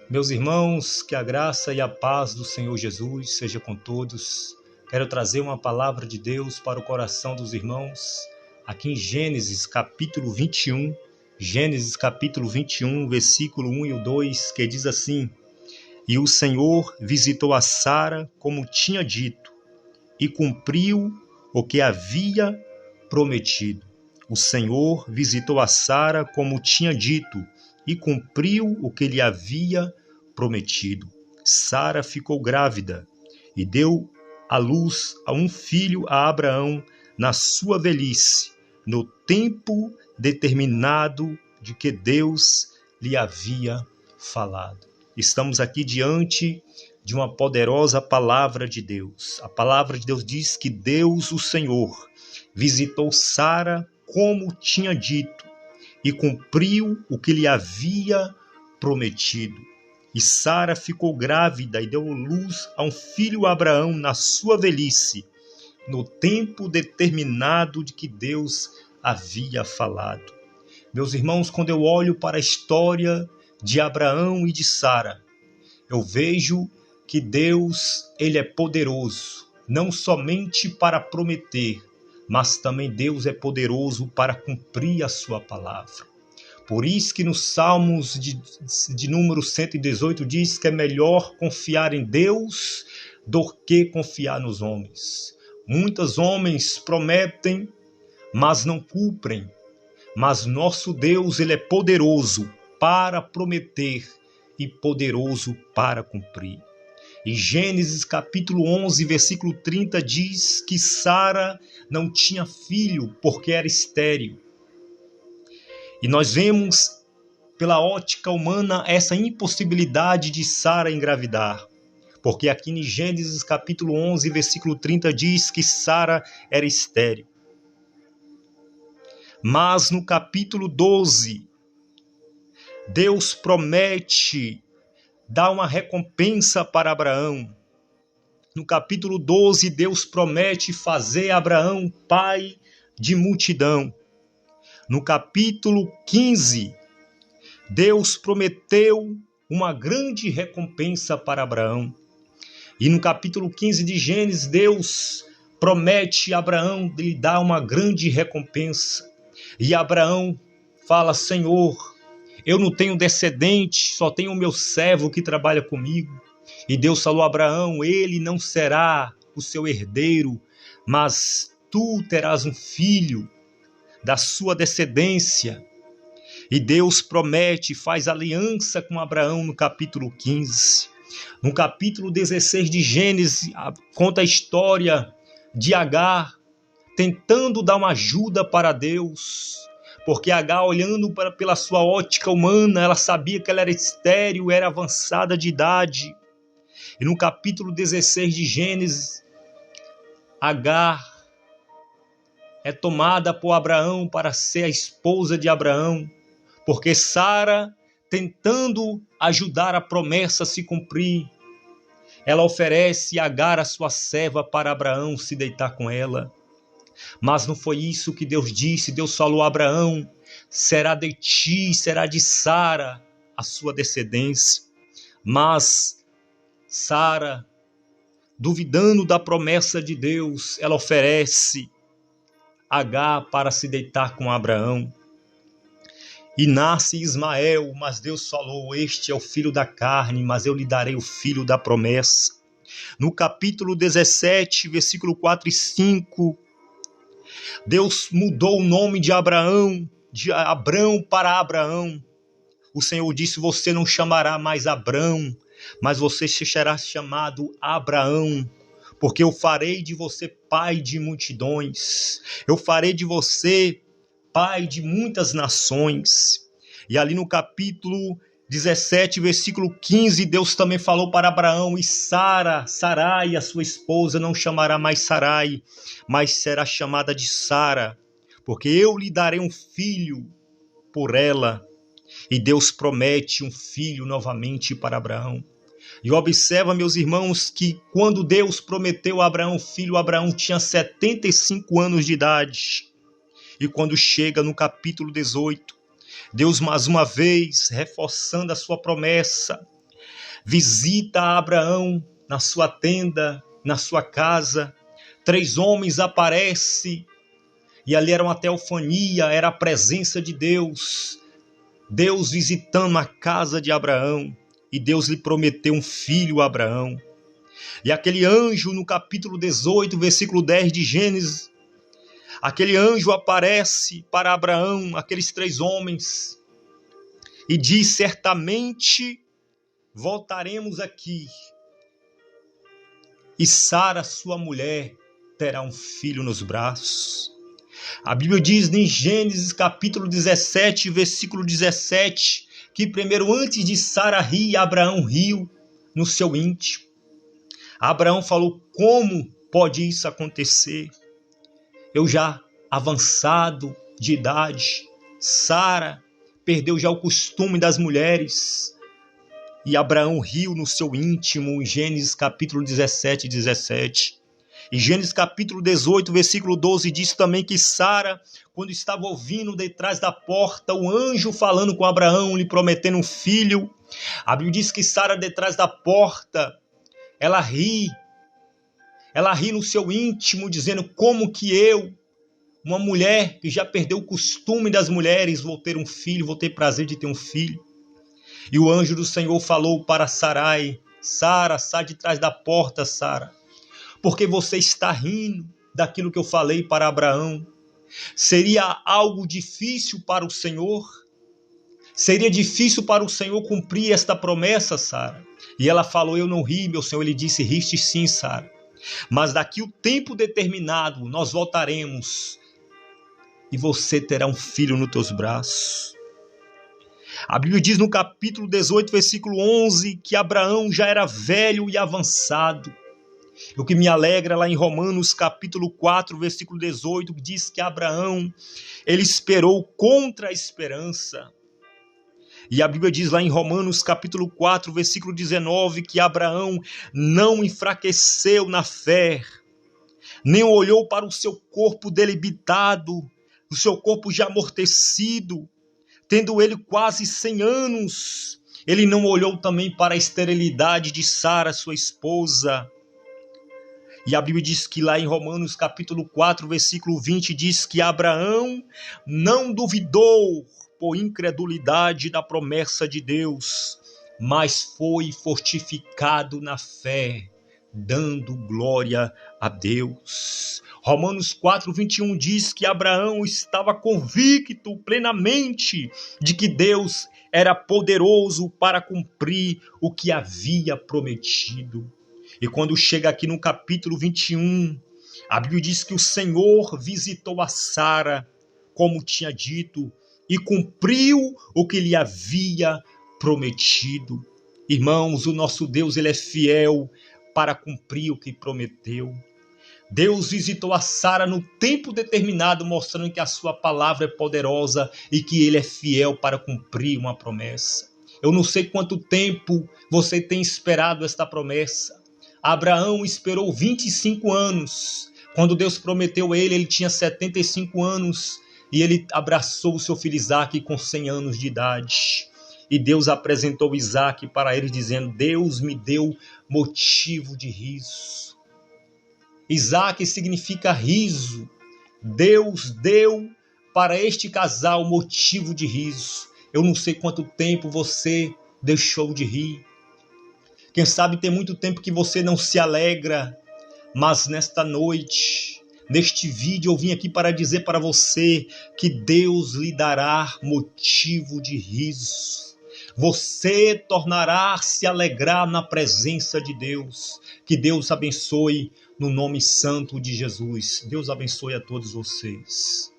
Meus irmãos, que a graça e a paz do Senhor Jesus seja com todos. Quero trazer uma palavra de Deus para o coração dos irmãos, aqui em Gênesis capítulo 21, versículo 1 e o 2, que diz assim: E o Senhor visitou a Sara como tinha dito, e cumpriu o que havia prometido. O Senhor visitou a Sara como tinha dito, e cumpriu o que lhe havia prometido. Sara ficou grávida e deu à luz a um filho a Abraão na sua velhice, no tempo determinado de que Deus lhe havia falado. Estamos aqui diante de uma poderosa palavra de Deus. A palavra de Deus diz que Deus, o Senhor, visitou Sara como tinha dito e cumpriu o que lhe havia prometido. E Sara ficou grávida e deu luz a um filho a Abraão na sua velhice, no tempo determinado de que Deus havia falado. Meus irmãos, quando eu olho para a história de Abraão e de Sara, eu vejo que Deus, ele é poderoso, não somente para prometer, mas também Deus é poderoso para cumprir a sua palavra. Por isso que nos Salmos de número 118 diz que é melhor confiar em Deus do que confiar nos homens. Muitos homens prometem, mas não cumprem. Mas nosso Deus, ele é poderoso para prometer e poderoso para cumprir. Em Gênesis capítulo 11, versículo 30 diz que Sara não tinha filho porque era estéril. E nós vemos pela ótica humana essa impossibilidade de Sara engravidar. Porque aqui em Gênesis capítulo 11, versículo 30 diz que Sara era estéril. Mas no capítulo 12, Deus promete dar uma recompensa para Abraão. No capítulo 12, Deus promete fazer Abraão pai de multidão. No capítulo 15, Deus prometeu uma grande recompensa para Abraão. E no capítulo 15 de Gênesis, Deus promete a Abraão lhe dar uma grande recompensa. E Abraão fala: Senhor, eu não tenho descendente, só tenho o meu servo que trabalha comigo. E Deus falou a Abraão: ele não será o seu herdeiro, mas tu terás um filho da sua descendência. E Deus promete, faz aliança com Abraão no capítulo 15. No capítulo 16 de Gênesis, conta a história de Agar tentando dar uma ajuda para Deus. Porque Agar, olhando pela sua ótica humana, ela sabia que ela era estéril, era avançada de idade. E no capítulo 16 de Gênesis, Agar é tomada por Abraão para ser a esposa de Abraão, porque Sara, tentando ajudar a promessa a se cumprir, ela oferece Agar, a sua serva, para Abraão se deitar com ela. Mas não foi isso que Deus disse. Deus falou a Abraão: será de ti, será de Sara a sua descendência. Mas Sara, duvidando da promessa de Deus, ela oferece Agar para se deitar com Abraão. E nasce Ismael, mas Deus falou: este é o filho da carne, mas eu lhe darei o filho da promessa. No capítulo 17, versículo 4 e 5, Deus mudou o nome de Abraão, de Abrão para Abraão. O Senhor disse: você não chamará mais Abrão, mas você será chamado Abraão, porque eu farei de você pai de multidões. Eu farei de você pai de muitas nações. E ali no capítulo 17, versículo 15, Deus também falou para Abraão: e Sarai, a sua esposa, não chamará mais Sarai, mas será chamada de Sara, porque eu lhe darei um filho por ela. E Deus promete um filho novamente para Abraão. E observa, meus irmãos, que quando Deus prometeu a Abraão filho, Abraão tinha 75 anos de idade. E quando chega no capítulo 18, Deus mais uma vez, reforçando a sua promessa, visita Abraão na sua tenda, na sua casa. 3 homens aparecem e ali era uma teofania, era a presença de Deus. Deus visitando a casa de Abraão e Deus lhe prometeu um filho a Abraão. E aquele anjo no capítulo 18, versículo 10 de Gênesis, aquele anjo aparece para Abraão, aqueles 3 homens, e diz: certamente voltaremos aqui e Sara, sua mulher, terá um filho nos braços. A Bíblia diz em Gênesis capítulo 17, versículo 17, que primeiro, antes de Sara rir, Abraão riu no seu íntimo. Abraão falou: como pode isso acontecer? Eu já avançado de idade, Sara perdeu já o costume das mulheres. E Abraão riu no seu íntimo, em Gênesis capítulo 17, 17. E Gênesis capítulo 18, versículo 12, diz também que Sara, quando estava ouvindo detrás da porta o anjo falando com Abraão, lhe prometendo um filho, a Bíblia diz que Sara, detrás da porta, ela ri no seu íntimo, dizendo: como que eu, uma mulher que já perdeu o costume das mulheres, vou ter um filho, vou ter prazer de ter um filho. E o anjo do Senhor falou para Sarai: Sara, sai de trás da porta, Sara, porque você está rindo daquilo que eu falei para Abraão. Seria algo difícil para o Senhor? Seria difícil para o Senhor cumprir esta promessa, Sara? E ela falou: eu não ri, meu Senhor. Ele disse: riste sim, Sara, mas daqui o tempo determinado nós voltaremos e você terá um filho nos teus braços. A Bíblia diz no capítulo 18, versículo 11, que Abraão já era velho e avançado. O que me alegra lá em Romanos capítulo 4, versículo 18, diz que Abraão, ele esperou contra a esperança. E a Bíblia diz lá em Romanos capítulo 4, versículo 19, que Abraão não enfraqueceu na fé, nem olhou para o seu corpo debilitado, o seu corpo já amortecido, tendo ele quase 100 anos. Ele não olhou também para a esterilidade de Sara, sua esposa. E a Bíblia diz que lá em Romanos capítulo 4, versículo 20, diz que Abraão não duvidou por incredulidade da promessa de Deus, mas foi fortificado na fé, dando glória a Deus. Romanos 4, 21 diz que Abraão estava convicto plenamente de que Deus era poderoso para cumprir o que havia prometido. E quando chega aqui no capítulo 21, a Bíblia diz que o Senhor visitou a Sara, como tinha dito, e cumpriu o que lhe havia prometido. Irmãos, o nosso Deus, ele é fiel para cumprir o que prometeu. Deus visitou a Sara no tempo determinado, mostrando que a sua palavra é poderosa e que ele é fiel para cumprir uma promessa. Eu não sei quanto tempo você tem esperado esta promessa. Abraão esperou 25 anos. Quando Deus prometeu a ele tinha 75 anos e ele abraçou o seu filho Isaque com 100 anos de idade. E Deus apresentou Isaque para ele dizendo: Deus me deu motivo de riso. Isaque significa riso. Deus deu para este casal motivo de riso. Eu não sei quanto tempo você deixou de rir. Quem sabe tem muito tempo que você não se alegra. Mas nesta noite, neste vídeo, eu vim aqui para dizer para você que Deus lhe dará motivo de riso. Você tornará a se alegrar na presença de Deus. Que Deus abençoe no nome santo de Jesus. Deus abençoe a todos vocês.